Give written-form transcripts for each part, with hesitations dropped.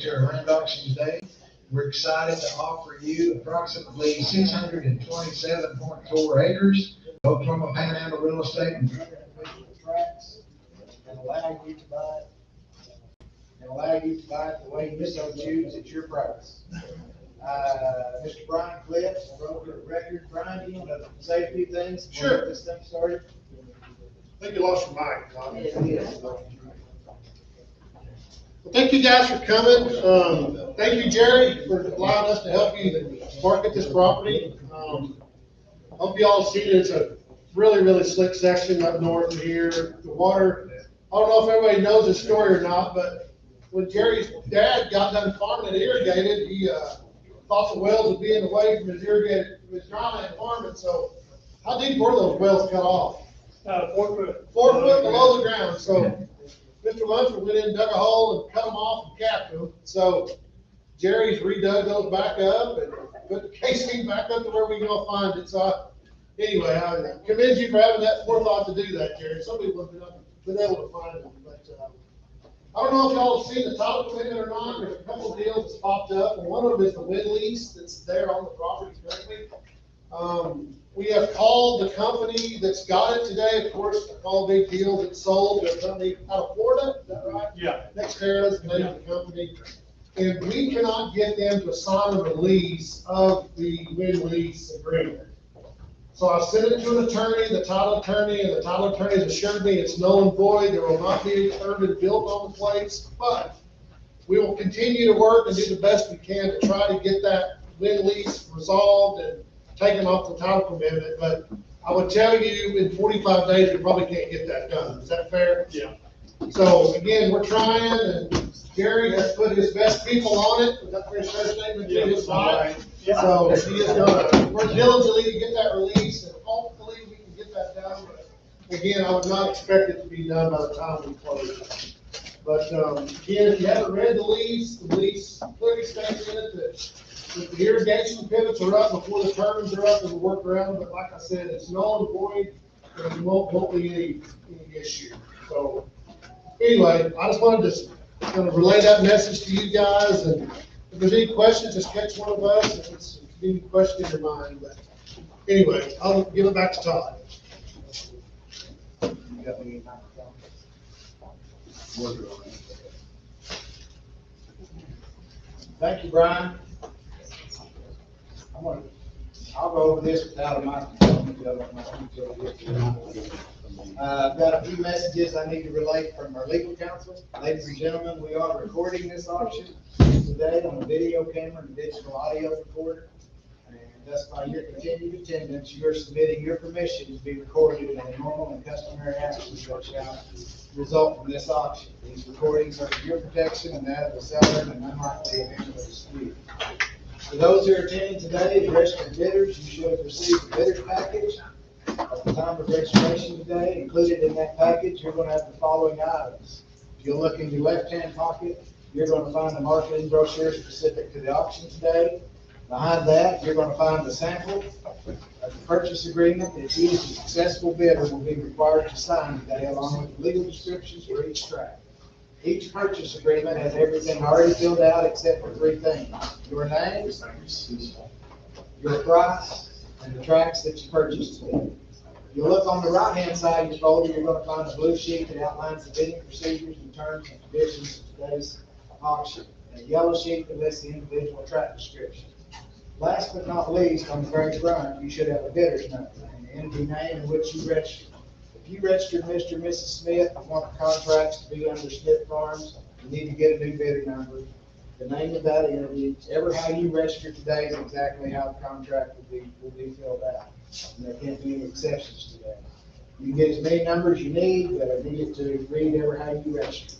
to our land auction today. We're excited to offer you approximately 627.4 acres of Oklahoma Panhandle real estate and tracts and allow you to buy it. And allow you to buy it the way you so choose at your price. Mr. Brian Clips, broker of record. Brian, do you want to say a few things before we get this thing started? I think you lost your mic, Bob. Yes. Well, thank you guys for coming. Thank you, Jerry, for allowing us to help you market this property. Hope you all see that it's a really, really slick section up north of here. The water, I don't know if everybody knows this story or not, but when Jerry's dad got done farming and irrigated, he thought the wells would be in the way from his irrigated, from his dryland farming. So how deep were those wells cut off? 4 foot. 4 foot below the ground. So Mr. Lunsford went in, dug a hole, and cut them off and capped them. So Jerry's redug those back up and put the casing back up to where we can all find it. So anyway, I commend you for having that forethought to do that, Jerry. Some people have been able to find them, but I don't know if y'all have seen the title commitment or not. There's a couple of deals that's popped up, and one of them is the wind lease that's there on the property currently. We have called the company that's got it today. Of course, I called Big Deal that's sold to a company out of Florida. Is that right? Yeah. Nextera is the name of the company. And we cannot get them to sign a release of the wind lease agreement. So I sent it to an attorney, the title attorney, and the title attorney has assured me it's null and void. There will not be a permit built on the place, but we will continue to work and do the best we can to try to get that wind lease resolved and taken off the title commitment. But I would tell you in 45 days, we probably can't get that done. Is that fair? Yeah. So again, we're trying, and Gary has put his best people on it. Is that fair statement? Yeah. His side. Yeah. So he is gonna work diligently to get that release, and hopefully we can get that done. But again, I would not expect it to be done by the time we close. But again, if you haven't read the lease clearly states in it that the irrigation pivots are up before the turbines are up, and we'll work around. But like I said, it's null and void, and there won't be any issue. So anyway, I just wanted to kind of relay that message to you guys, and if there's any questions, just catch one of us if it's any question in your mind. But anyway, I'll give it back to Todd. Thank you, Brian. I'll go over this without my. I've got a few messages I need to relate from our legal counsel. Ladies and gentlemen, we are recording this auction today on a video camera and digital audio recorder. And thus by your continued attendance, you are submitting your permission to be recorded in a normal and customary actions that shall result from this auction. These recordings are for your protection and that of the seller and unlikely event of a dispute. For those who are attending today, the registered bidders, you should have received the bidder's package at the time of registration today. Included in that package, you're going to have the following items. If you look in your left-hand pocket, you're going to find the marketing brochure specific to the auction today. Behind that, you're going to find the sample of the purchase agreement that you, as a successful bidder, will be required to sign today, along with the legal descriptions for each tract. Each purchase agreement has everything already filled out except for 3 things: your name, your price, and the tracts that you purchased today. You look on the right-hand side of your folder, you're going to find a blue sheet that outlines the bidding procedures and terms and conditions of today's auction, and a yellow sheet that lists the individual tract description. Last but not least, on the very front, you should have a bidder's number and the entity name in which you registered. If you registered Mr. and Mrs. Smith and want the contracts to be under Smith Farms, you need to get a new bidder number. The name of that entity, how you register today is exactly how the contract will be filled out. And there can't be any exceptions to that. You can get as many numbers you need, but I need it to read how you register.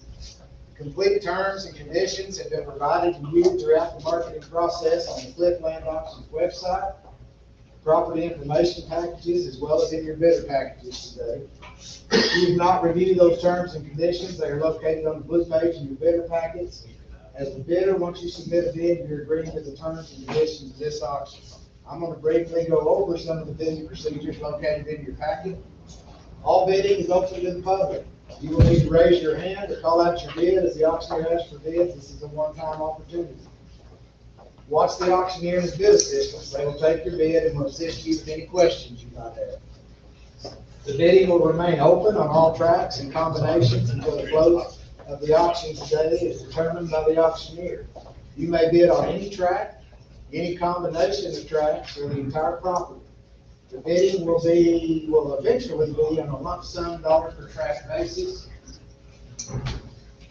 Complete terms and conditions have been provided to you throughout the marketing process on the Cliff Land Auctions website, property information packages, as well as in your bidder packages today. If you have not reviewed those terms and conditions, they are located on the blue page in your bidder packets. As the bidder, once you submit a bid, you're agreeing to the terms and conditions of this auction. I'm going to briefly go over some of the bidding procedures located in your packet. All bidding is open to the public. You will need to raise your hand or call out your bid as the auctioneer asks for bids. This is a one-time opportunity. Watch the auctioneer's bid assistants. They will take your bid and will assist you with any questions you might have. The bidding will remain open on all tracks and combinations until the close of the auction today is determined by the auctioneer. You may bid on any track, any combination of tracks, or the entire property. The bidding will eventually be on a lump sum dollar per track basis.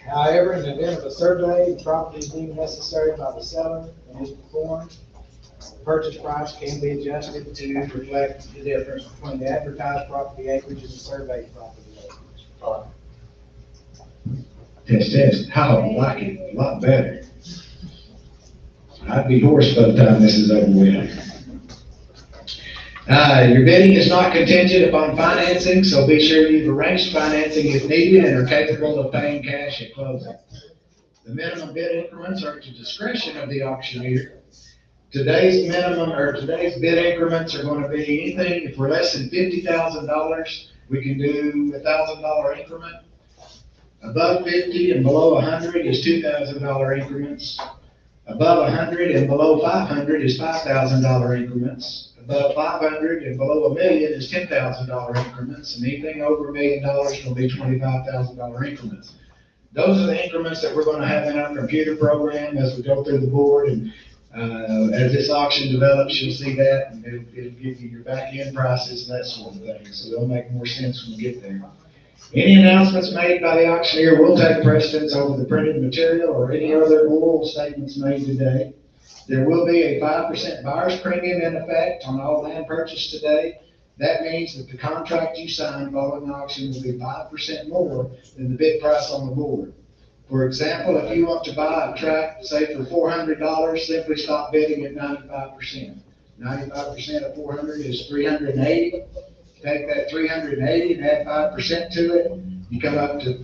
However, in the event of a survey, the property is deemed necessary by the seller and is performed, the purchase price can be adjusted to reflect the difference between the advertised property acreage and the surveyed property acreage. Test. I like it a lot better. I'd be hoarse by the time this is over with. Your bidding is not contingent upon financing, so be sure you've arranged financing if needed and are capable of paying cash at closing. The minimum bid increments are to discretion of the auctioneer. Today's bid increments are going to be anything, if we're less than $50,000, we can do $1,000 increment. Above 50 and below 100 is $2,000 increments. Above 100 and below 500 is $5,000 increments. Above 500 and below $1 million is $10,000 increments, and anything over $1 million will be $25,000 increments. Those are the increments that we're going to have in our computer program as we go through the board, and as this auction develops, you'll see that, and it'll give you your back-end prices and that sort of thing, so they'll make more sense when we get there. Any announcements made by the auctioneer will take precedence over the printed material or any other oral statements made today. There will be a 5% buyer's premium in effect on all land purchased today. That means that the contract you sign following the auction will be 5% more than the bid price on the board. For example, if you want to buy a tract, say for $400, simply stop bidding at 95%. 95% of 400 is 380. Take that 380 and add 5% to it, you come up to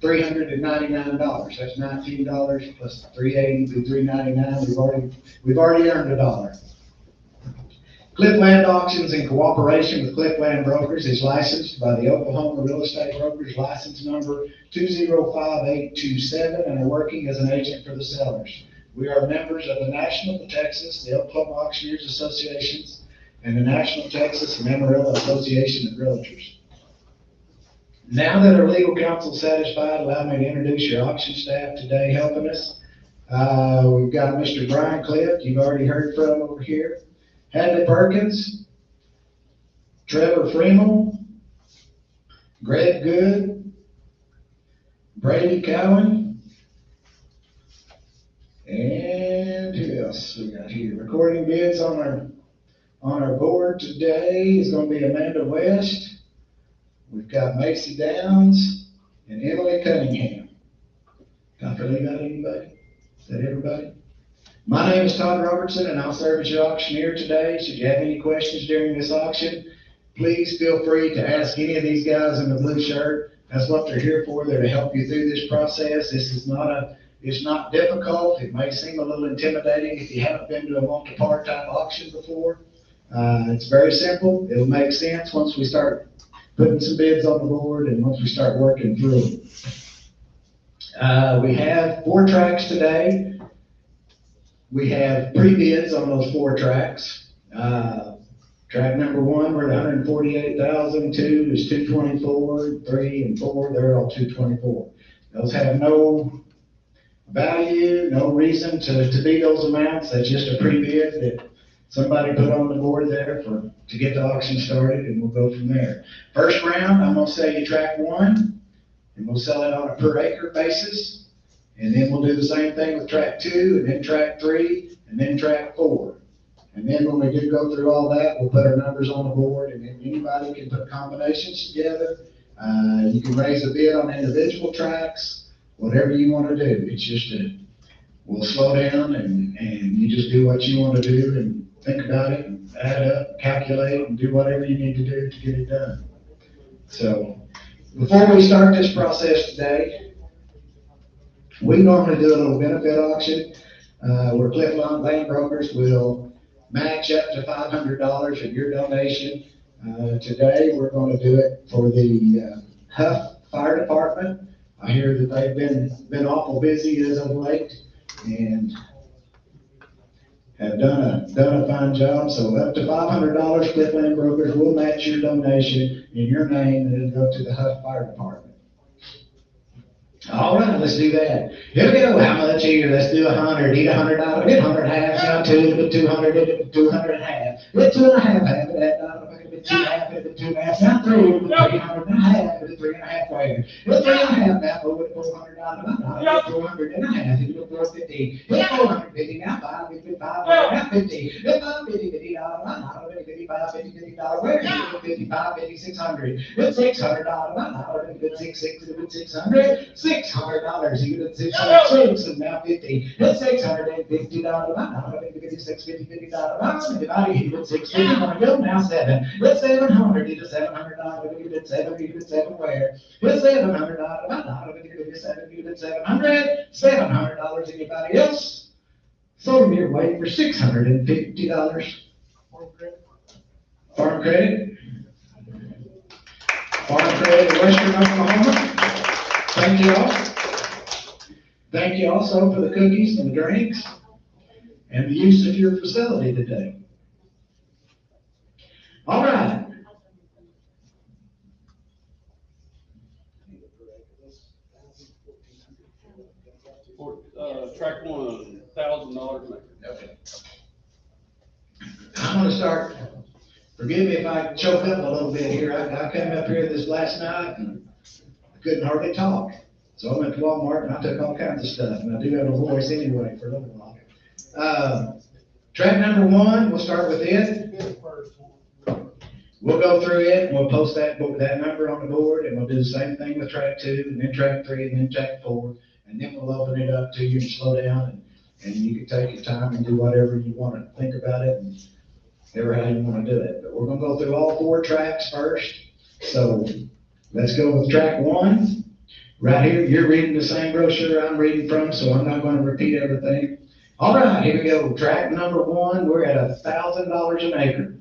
$399. That's $19 plus 380 be $399. We've already earned $1. Cliffland Auctions, in cooperation with Cliffland Brokers, is licensed by the Oklahoma Real Estate Brokers license number 205827 and are working as an agent for the sellers. We are members of the National Texas, the Oklahoma Auctioneers Associations, and the National Texas and Amarillo Association of Realtors. Now that our legal counsel is satisfied, allow me to introduce your auction staff today helping us. We've got Mr. Brian Clift, you've already heard from over here. Hadley Perkins, Trevor Fremel, Greg Good, Brady Cowan, and who else we got here? Recording bids on our board today is going to be Amanda West. We've got Macy Downs and Emily Cunningham. Did I leave out anybody? Is that everybody? My name is Todd Robertson, and I'll serve as your auctioneer today. Should you have any questions during this auction, please feel free to ask any of these guys in the blue shirt. That's what they're here for. They're to help you through this process. It's not difficult. It may seem a little intimidating if you haven't been to a multi-part type auction before. It's very simple. It'll make sense once we start putting some bids on the board and once we start working through them. We have 4 tracks today. We have pre-bids on those 4 tracks. Track number 1, we're at $148,000. 2 is $224. 3 and 4, they're all $224. Those have no value, no reason to be those amounts. That's just a pre-bid that somebody put on the board there to get the auction started, and we'll go from there. First round, I'm gonna sell you track 1, and we'll sell it on a per acre basis. And then we'll do the same thing with track 2, and then track 3, and then track 4. And then when we do go through all that, we'll put our numbers on the board, and then anybody can put combinations together. You can raise a bid on individual tracks, whatever you want to do. It's just we'll slow down, and you just do what you want to do, and think about it, and add up, calculate, and do whatever you need to do to get it done. So before we start this process today, we normally do a little benefit auction where Cliffland Land Brokers will match up to $500 of your donation. Today, we're going to do it for the Huff Fire Department. I hear that they've been awful busy as of late and have done a fine job. So up to $500, Split Land Brokers will match your donation in your name, and it'll go to the Huff Fire Department. All right, let's do that. Here we go. How much here? Let's do 100. Need $100. Get 100 half. Now 200. 200. 200 half. Get 2 and a half. Half of that dollar. Get 2 and a half. Get 2 and a half. Now 300 and a half. Get 3 and a half. Where? Get 3 and a half. Now over to $400. Get 400 and a half. Get 450. Get 450. Now 550. Now 50. Get 550. $50. 55. $50. Where? Get 55. 50. 600. Get $600. Get 660. Get 600. $600, you get $606, and now 50. That's $650. $650. Divided, you get 650. Go now 7. That's $700. You get $700. You get 7. You get 7 where? It's $700. You get 7. You get 700. $700. Anybody else? So you're waiting for $650. Farm credit. Farm credit in Western Oklahoma. Thank you all. Thank you also for the cookies and the drinks and the use of your facility today. All right. For, track one, $1,000 Okay. I'm going to start. Forgive me if I choke up a little bit here. I came up here this last night and couldn't hardly talk. So I went to Walmart and I took all kinds of stuff, and I do have a voice anyway for a little while. Track number 1, we'll start with it. We'll go through it and we'll post that number on the board, and we'll do the same thing with track 2, and then track 3, and then track 4, and then we'll open it up to you and slow down, and you can take your time and do whatever you want to think about it, and ever how you want to do it. But we're going to go through all 4 tracks first. So let's go with track 1. Right here, you're reading the same brochure I'm reading from, so I'm not going to repeat everything. All right, here we go. Track number 1, we're at $1,000 an acre.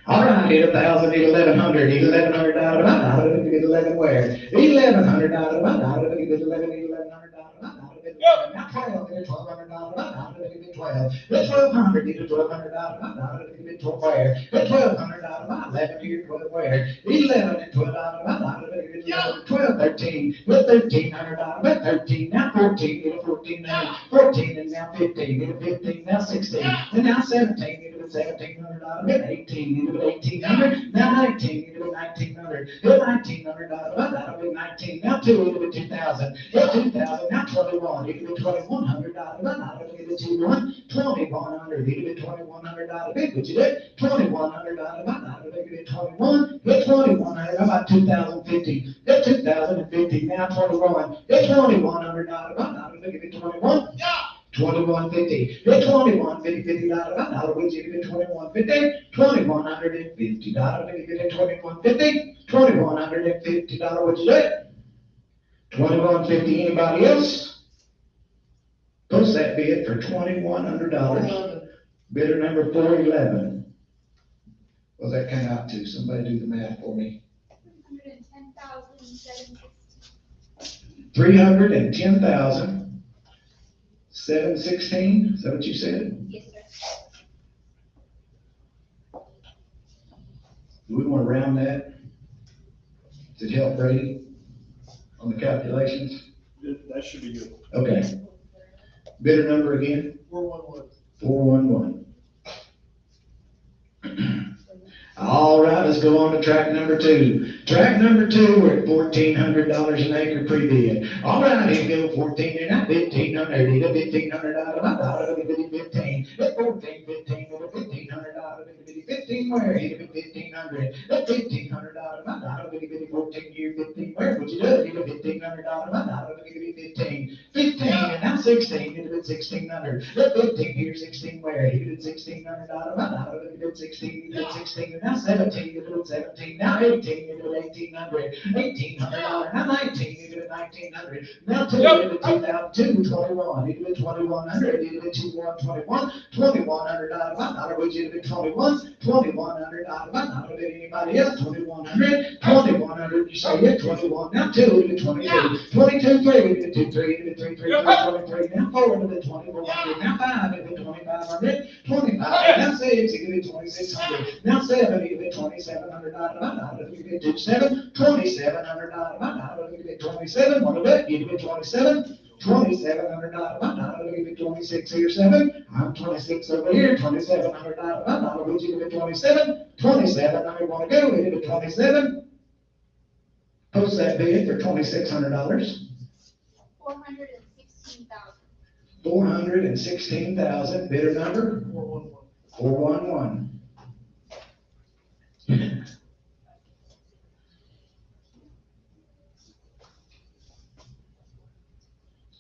All right, hit 1,000, hit 1,100, hit 1,100 out of my dollar, get 11 where? 1,100 out of my dollar, get 11, 1,100 out of my dollar, get 11. Now 12, get 1,200 out of my dollar, get 12. Get 1,200, get 1,200 out of my dollar, get 12 where? Get 1,200 out of my 11, here 12 where? 11 and 12 out of my dollar, get 11, 12, 13, get 1,300 out of my 13, now 14, get 14 now, 14 and now 15, get 15, now 16, and now 17, get 1,700 out of it, 18, get 1,800, now 19, get 1,900, get 1,900 out of it, 19, now 2, get 2,000, get 2,000, now 21, get 2,100 out of it, get 2,100, get 2,100 out of it, what you did? 2,100 out of it, get 21, get 2,100, how about 2,050, get 2,050, now 21, get 2,100 out of it, get 21, 2150, get 2150, $50, which you get 2150, $2,150, get 2150, $2,150, which you get 2150. Anybody else? Post that bid for $2,100. Bidder number 411. What's that come out to? Somebody do the math for me. $310,716. 716, is that what you said? Yes, sir. Do we want to round that? Does it help Brady on the calculations? That should be good. Okay. Bidder number again? 411. 411. All right, let's go on to track number 2. Track number 2, we're at $1,400 an acre pre-bid. All right, here we go, 14 and now 1,500. Need a 1,500 out of my dollar, give me 15. At 14, 15, with a 1,500 out of it, give me 15 where? Give me 1,500. At 1,500 out of my dollar, give me 14 here, 15 where? What you do? Give me 1,500 out of my dollar, give me 15. 15, and now 16, you bid 1600. Let 15 here, 16 where? You bid $1,600, you bid 16, you bid 16, and now 17, you bid 17, now 18, you bid $1,800, $1,800, now 19, you bid 1,900, now 2, you bid 2,002, 21, you bid 2,100, you bid 2,121, $2,100, would you bid 21, $2,100, bid anybody else, 2,100, 2,100, you say yeah, 21, now 2, you bid 22, 22, 3, you bid 2, 3, you bid 3, 3, 23, now 4, you bid 2,400, now 5, you bid 2,500, 25, now 6, you bid 2,600, now 7, you bid 2,700, you bid 27, $2,700, you bid 27, what about you bid 27, $2,700, you bid 26 here, 7, I'm 26 over here, $2,700, would you bid 27, 27, I want to go, you bid 27, post that bid for $2,600. 416,000. 416,000, bidder number? 411.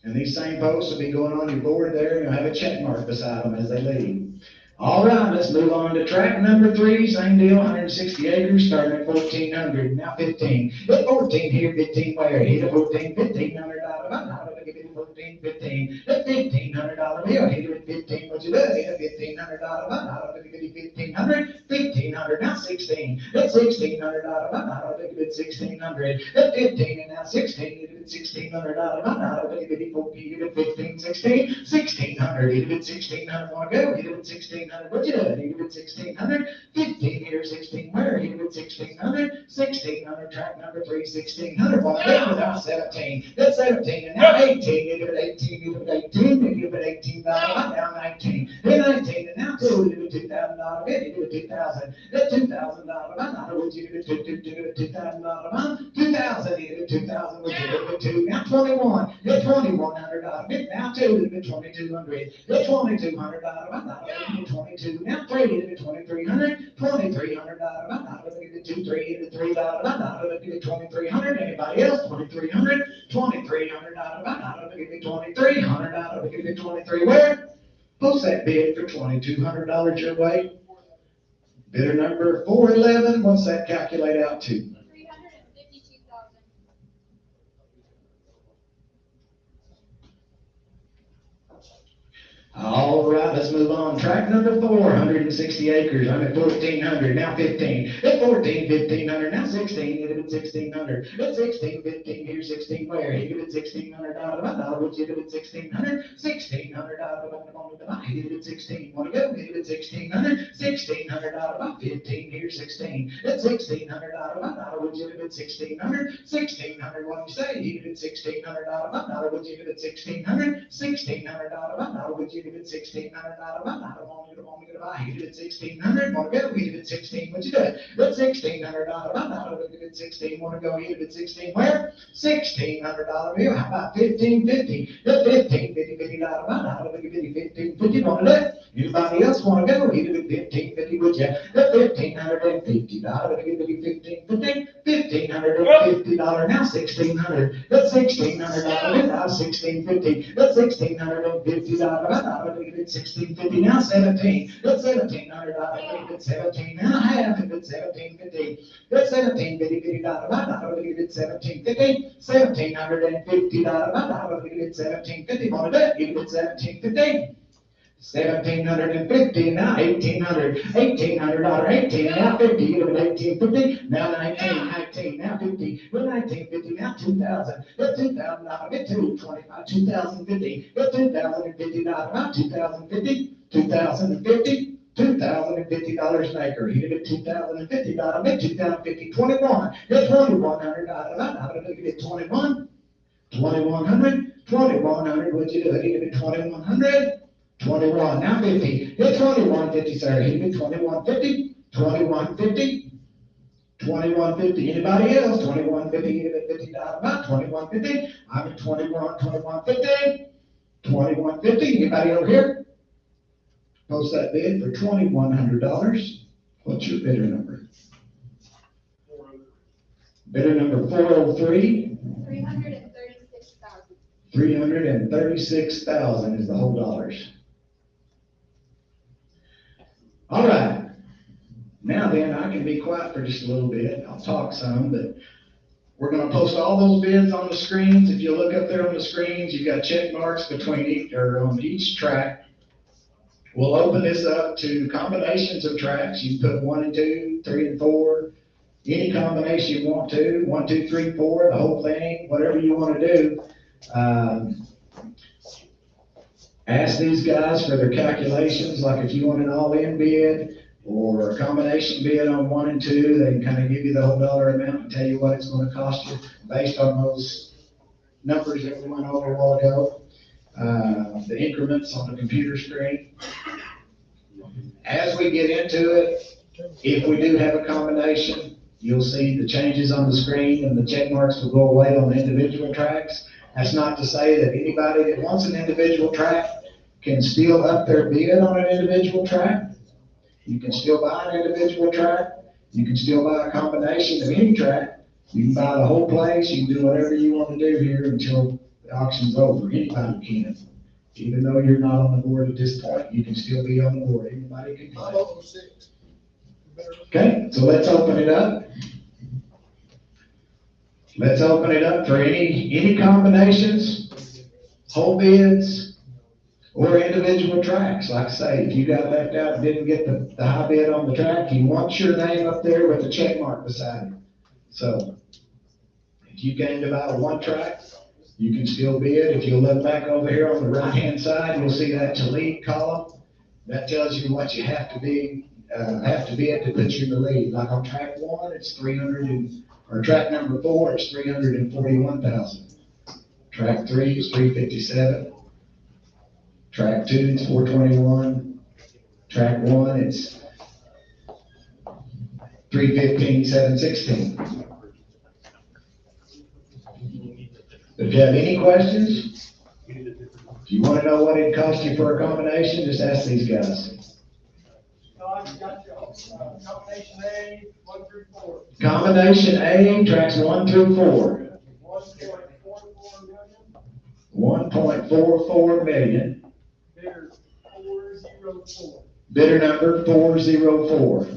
And these same posts will be going on your board there, and you'll have a check mark beside them as they leave. All right, let's move on to track number 3, same deal, 160 acres, starting at 1,400, now 15. Hit 14 here, 15 where? Hit a 14, $1,500, give it 14, 15. Hit $1,500 bill, hit it 15, what you do? Hit a $1,500, give it 1,500, 1,500, now 16. Hit $1,600, give it 1,600. Hit 15, and now 16, give it $1,600, give it 14, give it 15, 16, 1,600, give it 1,600, want to go? Hit it 1,600. What you do? You give it 1,600, 15 here, 16 where? You give it 1,600, 1,600, track number 3, 1,600, one go, now 17, that's 17, and now 18, you give it 18, you give it 18, you give it $18, now 19, then 19, and now 2, you give it $2,000, you give it 2,000, that's $2,000, would you give it $2,000, 2,000, you give it 2,000, would you give it 2, now 21, you're $2,100, now 2, you give it 2,200, you're $2,200, 22, now 3, you get $2,300, $2,300, give it 2, 3, you get $3, give it 2,300, anybody else, 2,300, $2,300, give it 2,300, give it 23, where? Post that bid for $2,200 your way. Bidder number 411, what's that calculate out to? 352,000. All right, let's move on. Track number 4, 160 acres. I'm at 1,400, now 15. At 14, 1,500, now 16. You give it 1,600. At 16, 15 here, 16 where? You give it $1,600. Would you give it 1,600? $1,600. You give it 16. Want to go? Give it 1,600. $1,600. 15 here, 16. At $1,600. Would you give it 1,600? 1,600. What do you say? You give it $1,600. Would you give it 1,600? $1,600. Would you give it $1,600? Want me to buy? You give it 1,600. Want to go? You give it 16. What you do? That's $1,600. Give it 16. Want to go? You give it 16. Where? $1,600 bill. How about 1550? The 1550 $50. Give it 1550. Want to do it? Anybody else want to go? You give it 1550. Would you? The $1,550. Give it 1550. $1,550. Now 1,600. That's $1,600. Now 1,650. That's $1,650. Give it 1,650. Now 17. That's $1,700. Give it 17. Now half. Give it 1,750. That's $1,750. Give it 1,750. $1,750. Give it 1,750. Want to do it? Give it 1,750. 1,750, now 1,800, $1,800, 18, now 50, you give it 1,850, now 19, now 50, well 1,950, now 2,000, get $2,000, get $225, 2,050, get $2,050, about 2,050, $2,050 an acre. You get $2,050, get $2,050, 21, get $2,100, get 21, 2,100, 2,100, what'd you do? You get 2,100. 21, now 50. Hit 2150, sir. Hit 2150, 2150, 2150. Anybody else? 2150, hit it $50, about 2150. I'm at 2150, 2150. Anybody over here? Post that bid for $2,100. What's your bidder number? Bidder number 403. 336,000. $336,000 is the whole dollars. All right. Now then, I can be quiet for just a little bit. I'll talk some, but we're gonna post all those bids on the screens. If you look up there on the screens, you've got check marks between each, or on each track. We'll open this up to combinations of tracks. You can put 1 and 2, 3 and 4, any combination you want to, 1, 2, 3, 4, the whole thing, whatever you wanna do. Ask these guys for their calculations, like if you want an all-in bid or a combination bid on 1 and 2, they can kind of give you the whole dollar amount and tell you what it's gonna cost you based on those numbers that we went over a while ago. The increments on the computer screen. As we get into it, if we do have a combination, you'll see the changes on the screen and the check marks will go away on the individual tracks. That's not to say that anybody that wants an individual track can still up their bid on an individual track. You can still buy an individual track. You can still buy a combination of any track. You can buy the whole place. You can do whatever you want to do here until the auction's over. Anybody can. Even though you're not on the board at this point, you can still be on the board. Anybody can play. Okay, so let's open it up. Let's open it up for any combinations, whole bids, or individual tracks. Like I say, if you got left out and didn't get the high bid on the track, you want your name up there with a check mark beside it. So if you came to buy one track, you can still bid. If you look back over here on the right-hand side, you'll see that to lead column. That tells you what you have to bid to put you in the lead. Like on track 1, it's 300 or track number 4, it's 341,000. Track 3 is 357. Track 2 is 421. Track 1 is 315, 716. If you have any questions, if you want to know what it cost you for a combination, just ask these guys. Combination A, 1 through 4. Combination A, tracks 1 through 4. 1.44 million. Bidder 404. Bidder number 404.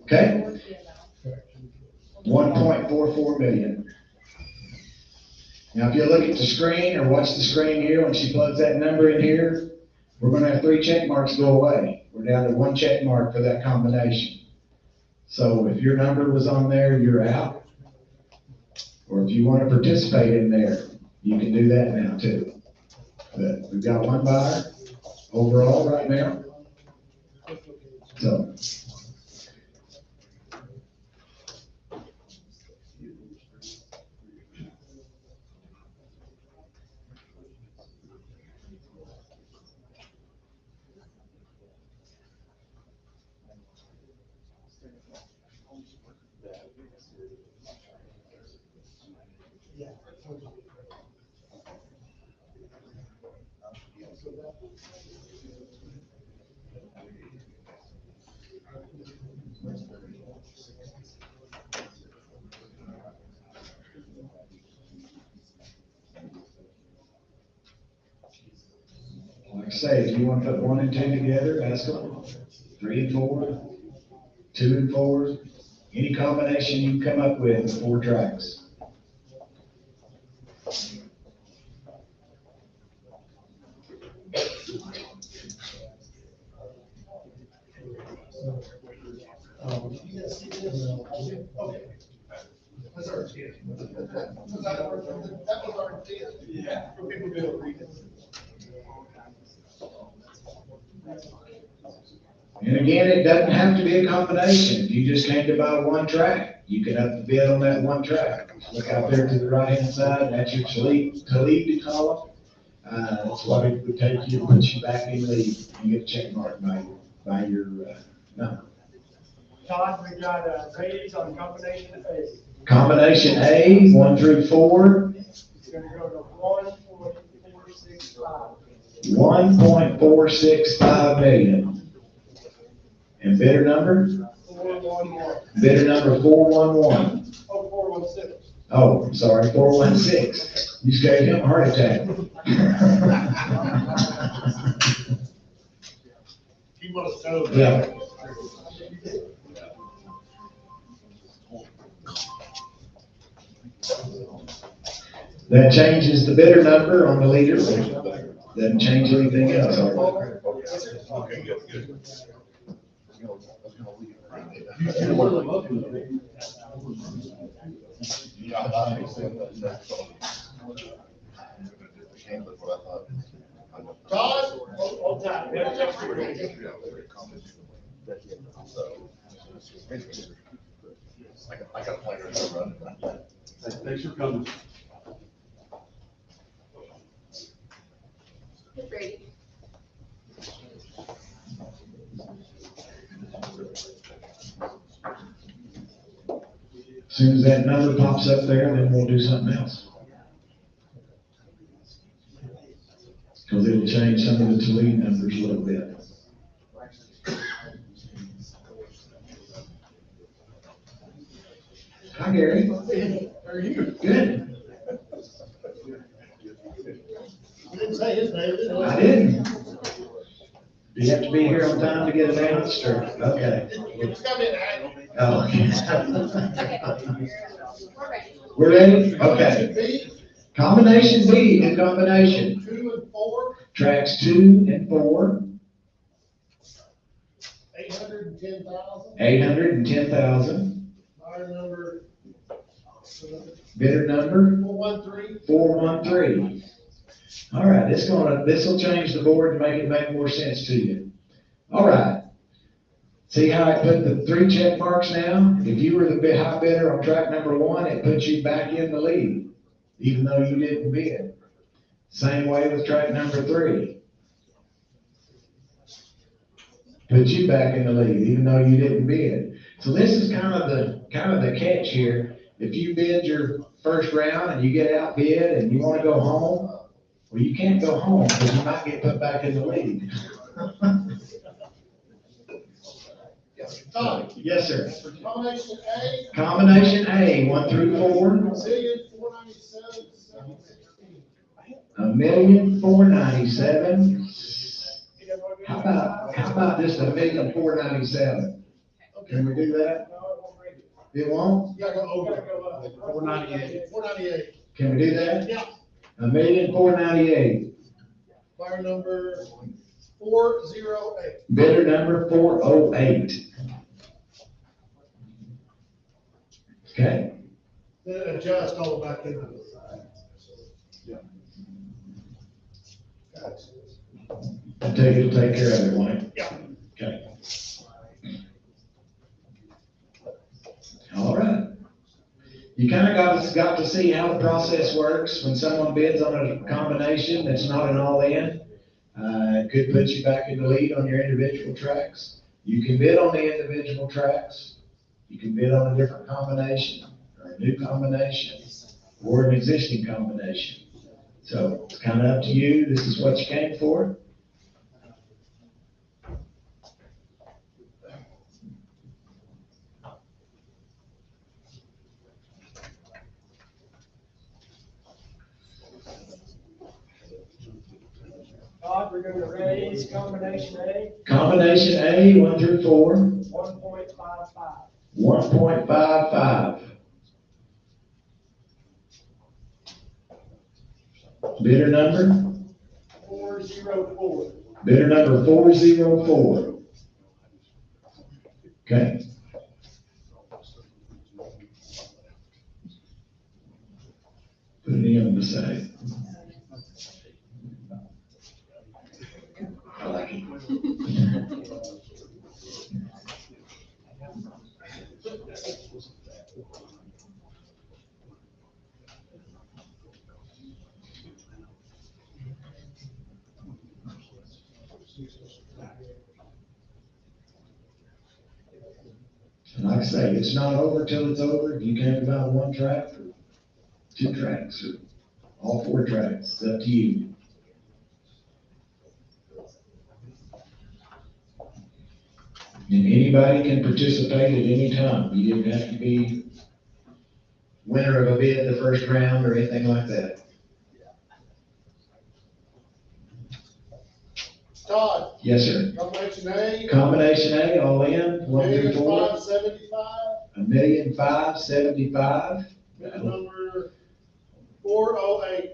Okay? 1.44 million. Now, if you look at the screen or watch the screen here, when she plugs that number in here, we're going to have 3 check marks go away. We're down to 1 check mark for that combination. So if your number was on there, you're out. Or if you want to participate in there, you can do that now too. But we've got 1 buyer overall right now. So. Like I say, if you want to put 1 and 2 together, ask them. 3 and 4, 2 and 4, any combination you can come up with 4 tracks. That's our intent. That was our intent. Yeah. For people to be able to read it. And again, it doesn't have to be a combination. If you just came to buy 1 track, you can up the bid on that 1 track. Look out there to the right-hand side, that's your lead column. That's what it would take you to put you back in lead. You get a check mark by your number. Todd, we got ratings on combination A. Combination A, 1 through 4. It's gonna go to 1.465. 1.465 million. And bidder number? 411. Bidder number 411. Oh, 416. Oh, I'm sorry, 416. You just gave him a heart attack. Keep on his toes. Yeah. That changes the bidder number on the leader. Doesn't change anything else. Okay, good. Todd? Hold tight. I got a planner to run. Thanks for coming. Brady. As soon as that number pops up there, then we'll do something else. Because it'll change some of the lead numbers a little bit. Hi, Gary. How are you? Good. You didn't say his name, did you? I didn't. Do you have to be here on time to get announced, or, okay. You just got me an act. Oh, okay. We're ready. We're ready? Okay. B, Combination B, in combination. 2 and 4, Tracks 2 and 4, 810,000. 810,000. Buyer number Bidder number 413. 413. All right, this will change the board to make more sense to you. All right. See how I put the 3 check marks now? If you were the high bidder on track number 1, it puts you back in the lead, even though you didn't bid. Same way with track number 3. Put you back in the lead, even though you didn't bid. So this is kind of the catch here. If you bid your first round and you get outbid and you want to go home, well, you can't go home because you might get put back in the lead. Todd, Yes, sir. combination A, Combination A, 1 through 4, 1,497,716. $1,497,000. How about just $1,497,000? Can we do that? It won't? You gotta go over. 498. 498. Can we do that? Yeah. $1,498,000. Buyer number 408. Bidder number 408. Okay, Then adjust all back into it. I take it to take care of it, won't it? Yeah. Okay. All right. You kind of got to see how the process works when someone bids on a combination that's not an all-in. It could put you back in the lead on your individual tracks. You can bid on the individual tracks. You can bid on a different combination, or a new combination, or an existing combination. So it's kind of up to you. This is what you came for. Todd, we're gonna raise combination A, Combination A, 1 through 4, 1.55. 1.55. Bidder number? 404. Bidder number 404. Okay. Put it in on the side. I like it. And like I say, it's not over till it's over. You can't buy 1 track or 2 tracks or all 4 tracks. It's up to you. And anybody can participate at any time. You didn't have to be winner of a bid the first round or anything like that. Todd, Yes, sir. combination A, Combination A, all in, 1 through 4, $1,575,000, $1,575,000. bid number 408.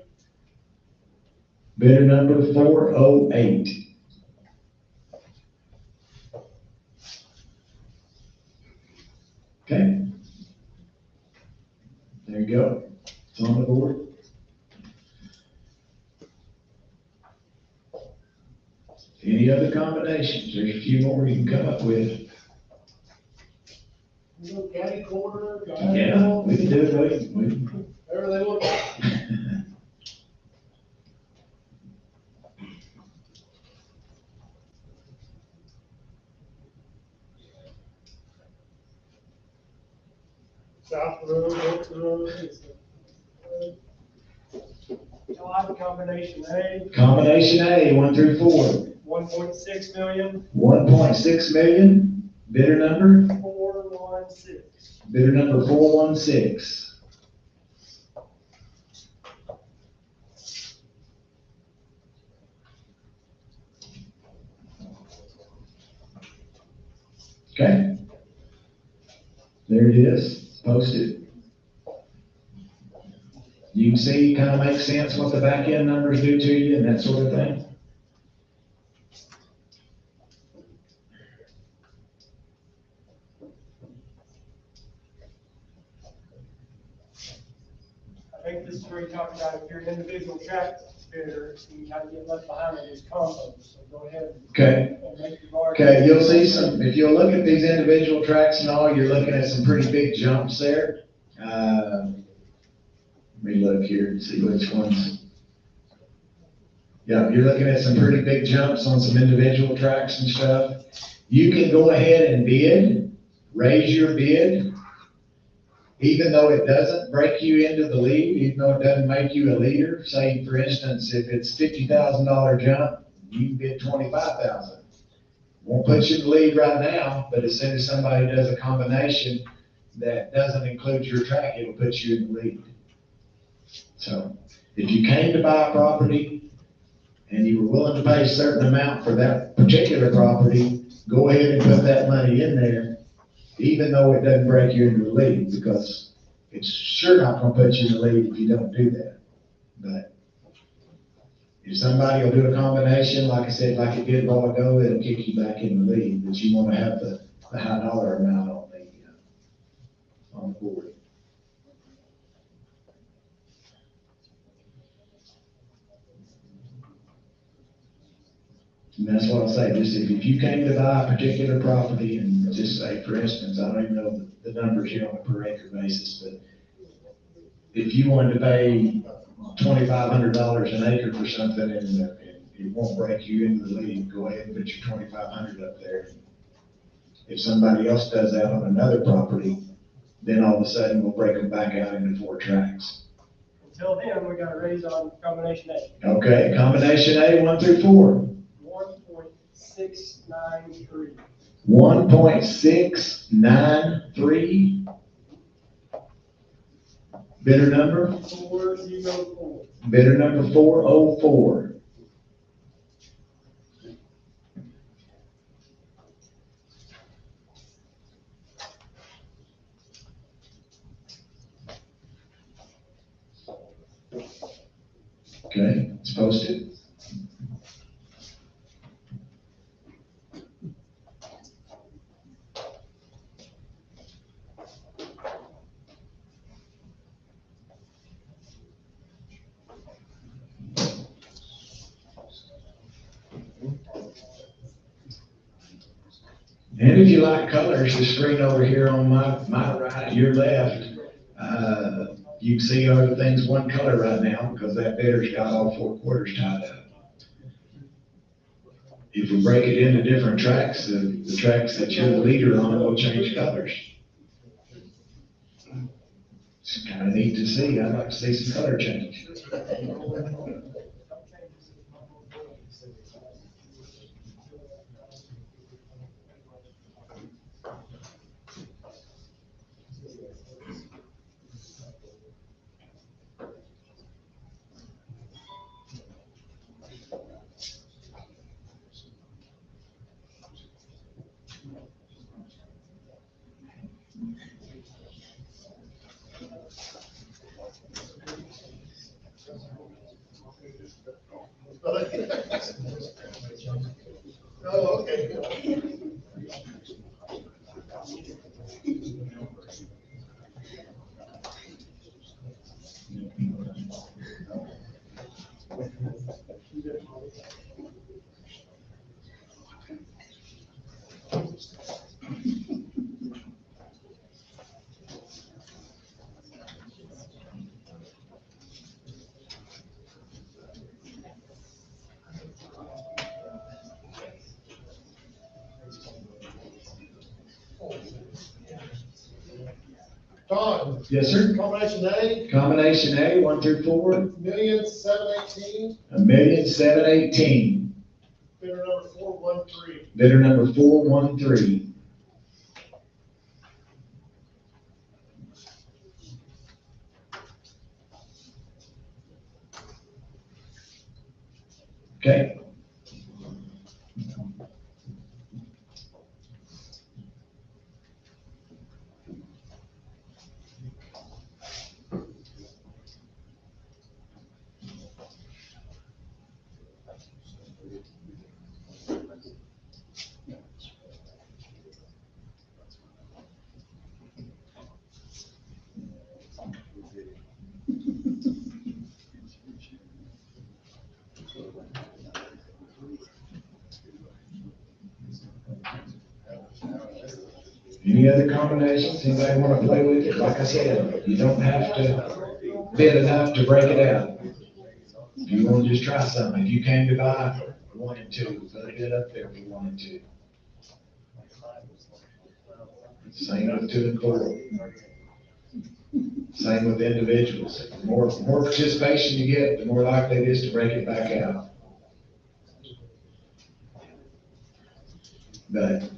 Bidder number 408. Okay. There you go. It's on the board. Any other combinations? There's a few more you can come up with. Little catty corner, Yeah, diagonal, we can do it. whatever they look like. South Road, North Road. Todd, combination A, Combination A, 1 through 4. 1.6 million, 1.6 million. Bidder number? 416. Bidder number 416. Okay. There it is, posted. You can see, kind of makes sense what the back end numbers do to you and that sort of thing. I think this is where you talk about if you're an individual track bidder, you kind of get left behind in these combos, so go ahead Okay. and make your bargain. Okay, you'll see some, if you look at these individual tracks and all, you're looking at some pretty big jumps there. Let me look here and see which ones. Yeah, you're looking at some pretty big jumps on some individual tracks and stuff. You can go ahead and bid, raise your bid, even though it doesn't break you into the lead, even though it doesn't make you a leader. Say, for instance, if it's $50,000 jump, you can bid $25,000. Won't put you in the lead right now, but as soon as somebody does a combination that doesn't include your track, it'll put you in the lead. So if you came to buy a property and you were willing to pay a certain amount for that particular property, go ahead and put that money in there, even though it doesn't break you into the lead, because it's sure not gonna put you in the lead if you don't do that. But if somebody will do a combination, like I said, like it did a while ago, it'll kick you back in the lead, but you wanna have the high dollar amount on the board. And that's what I'll say, just if you came to buy a particular property and just say, for instance, I don't even know the numbers here on a per acre basis, but if you wanted to pay $2,500 an acre for something and it won't break you into the lead, go ahead and put your 2,500 up there. If somebody else does that on another property, then all of a sudden we'll break them back out into 4 tracks. Until then, we got to raise on combination A, Okay, combination A, 1 through 4. 1.693. 1.693. Bidder number? 404. Bidder number 404. Okay, it's posted. And if you like colors, the screen over here on my right, your left, you can see everything's one color right now because that bidder's got all 4 quarters tied up. If we break it into different tracks, the tracks that you're the leader on will change colors. It's kind of neat to see. I'd like to see some color change. Oh, okay. Todd, Yes, sir. combination A, Combination A, 1 through 4, $1,718,000, 1,718,000. bidder number 413. Bidder number 413. Okay. Any other combinations? Anybody want to play with it? Like I said, you don't have to bid enough to break it out. If you want to just try something, if you came to buy 1 and 2, put it up there for 1 and 2. Same with 2 and 4. Same with individuals. The more participation you get, the more likely it is to break it back out. But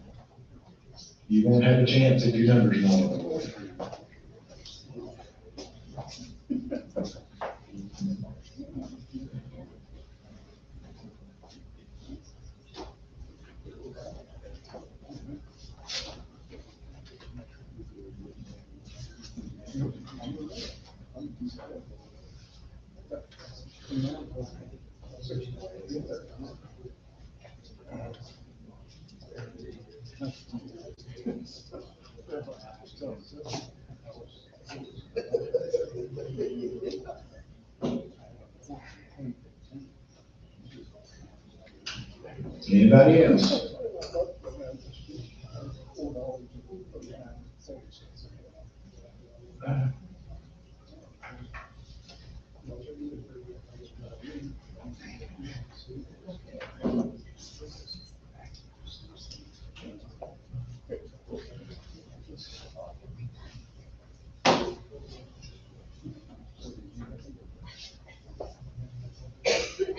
you won't have a chance if your number's wrong. Anybody else?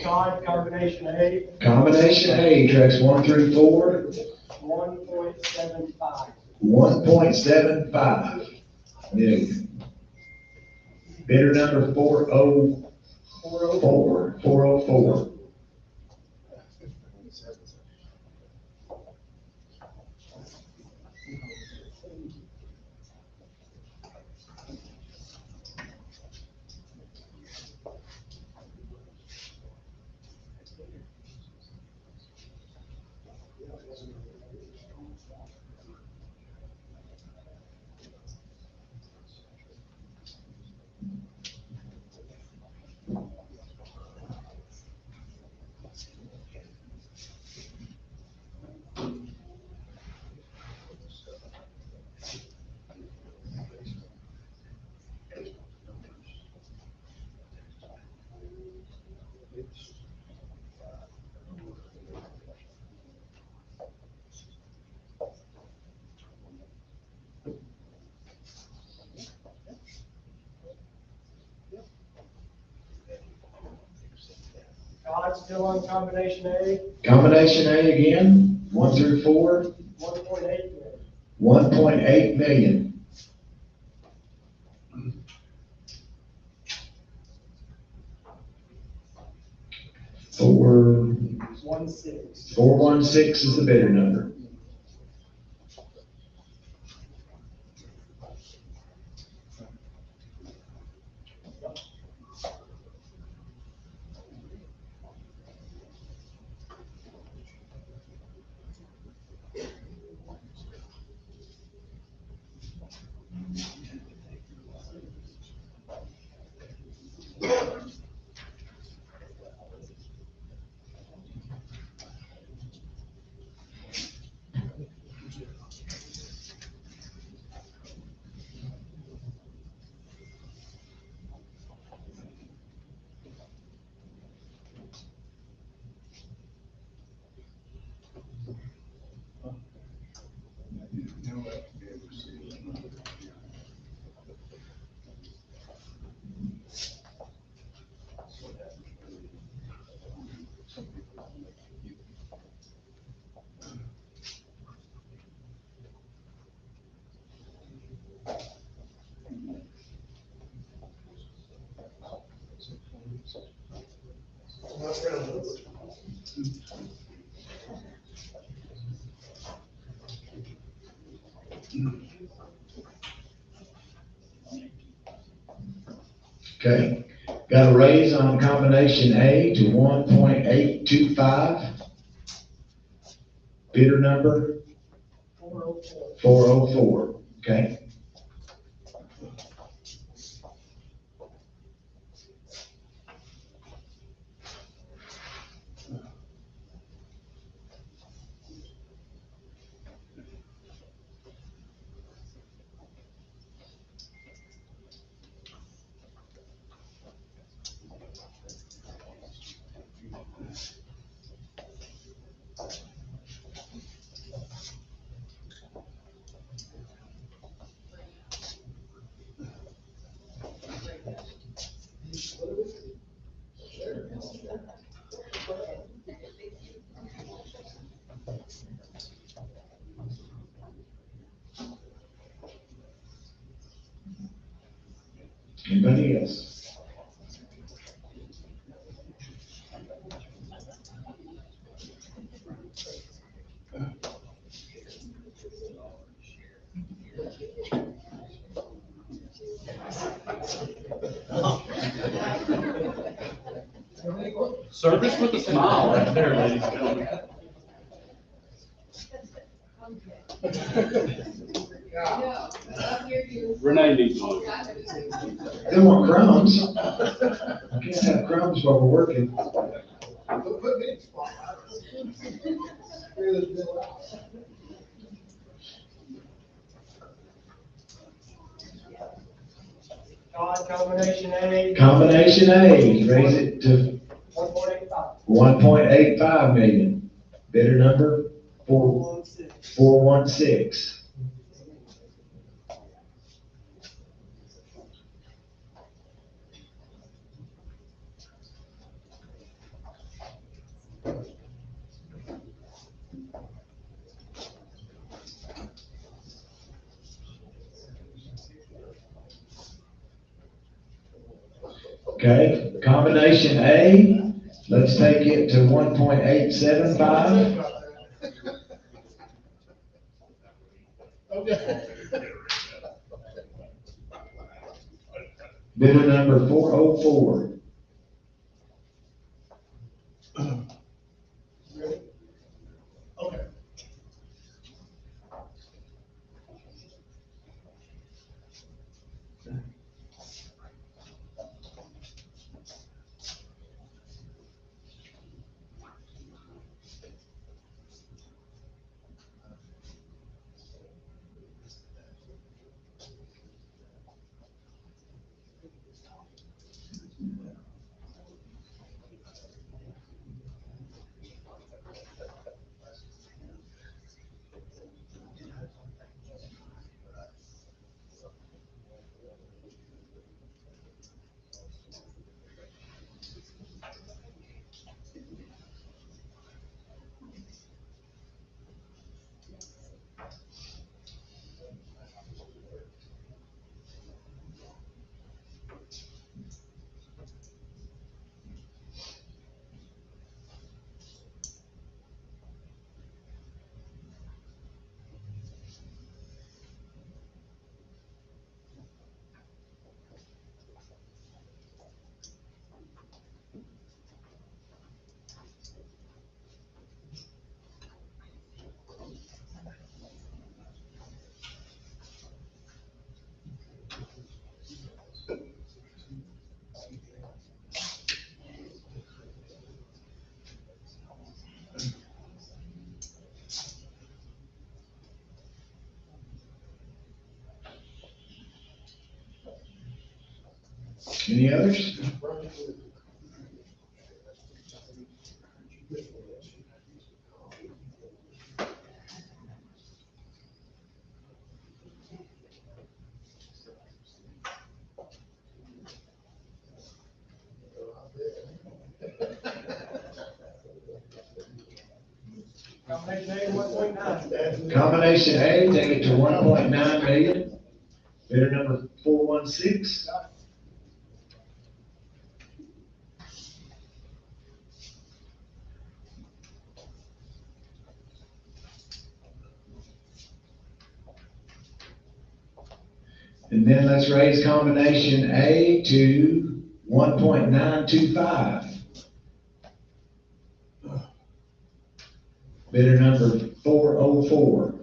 Todd, combination A, Combination A, tracks 1 through 4, 1.75. 1.75 million. Bidder number 404, 404. Todd, still on combination A, Combination A again, 1 through 4, 1.8 million. 1.8 million. Four, 1.6. 416 is the bidder number. Not round. Okay, got a raise on combination A to 1.825. Bidder number 404, okay? Anybody else? Service with a smile right there, ladies and gentlemen. No, I'm here to. Renee needs one. They want crumbs. I can't have crumbs while we're working. Put me in the spotlight. Figure this bill out. Todd, combination A. Combination A, raise it to 1.85. 1.85 million. Bidder number 416. Okay, combination A, let's take it to 1.875. Okay. Bidder number 404. Okay. Any others? Combination A, 1.9. Combination A, take it to 1.9 million. Bidder number 416. And then let's raise combination A to 1.925. Bidder number 404.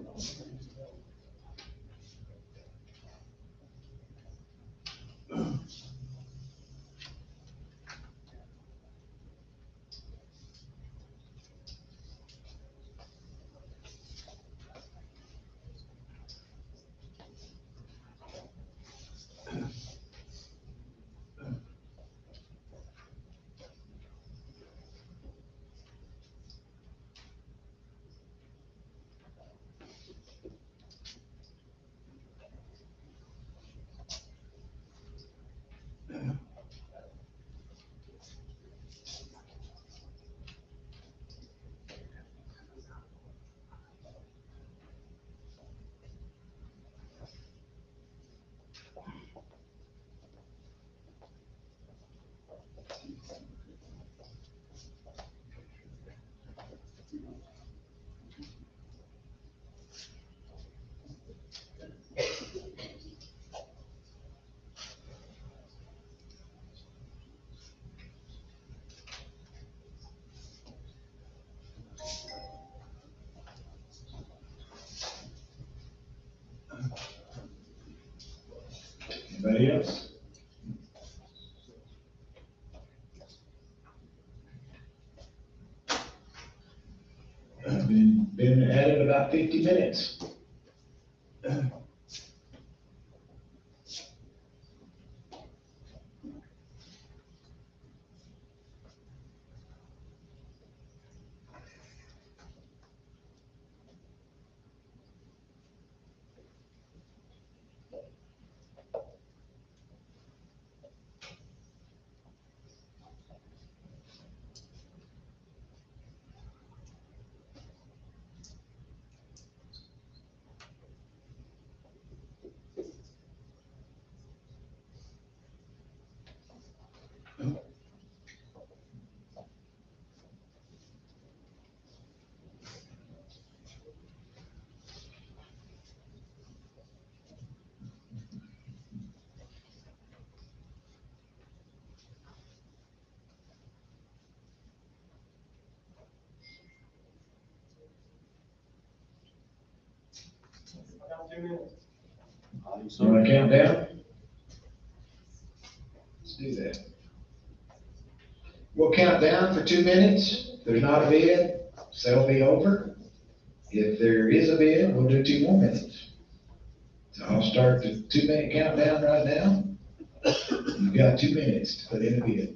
Anybody else? Been at it about 50 minutes. I got 2 minutes. You wanna count down? Let's do that. We'll count down for 2 minutes. If there's not a bid, sale will be over. If there is a bid, we'll do 2 more minutes. So I'll start the 2-minute countdown right now. You've got 2 minutes to put in a bid.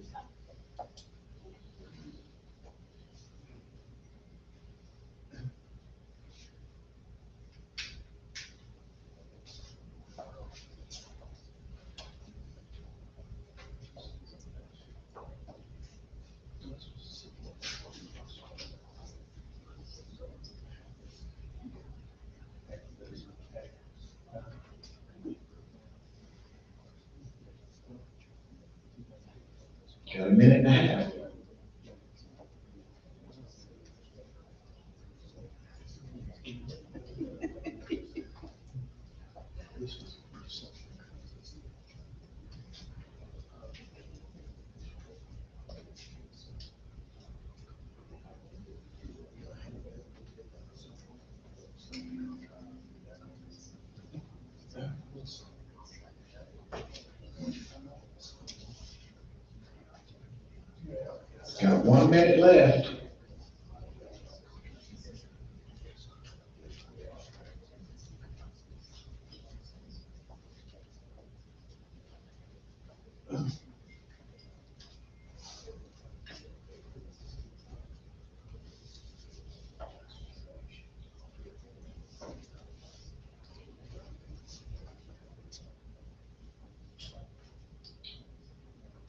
Got 1.5 minutes. Got 1 minute left.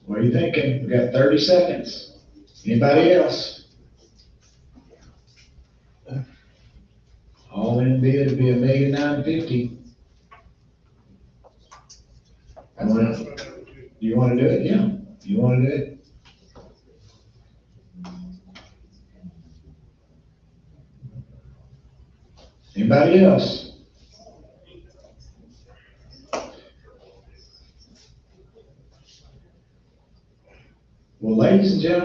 What are you thinking? We got 30 seconds. Anybody else? All in bid would be $1,950,000. You wanna do it? Yeah. You wanna do it? Anybody else?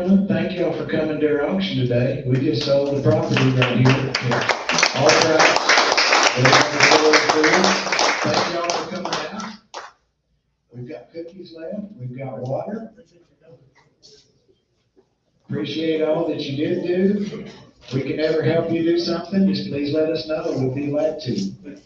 gentlemen, thank y'all for coming to our auction today. We just sold the property right here. All right. Thank y'all for coming out. We've got cookies left, we've got water. Appreciate all that you did do. If we can ever help you do something, just please let us know. We'll be glad to.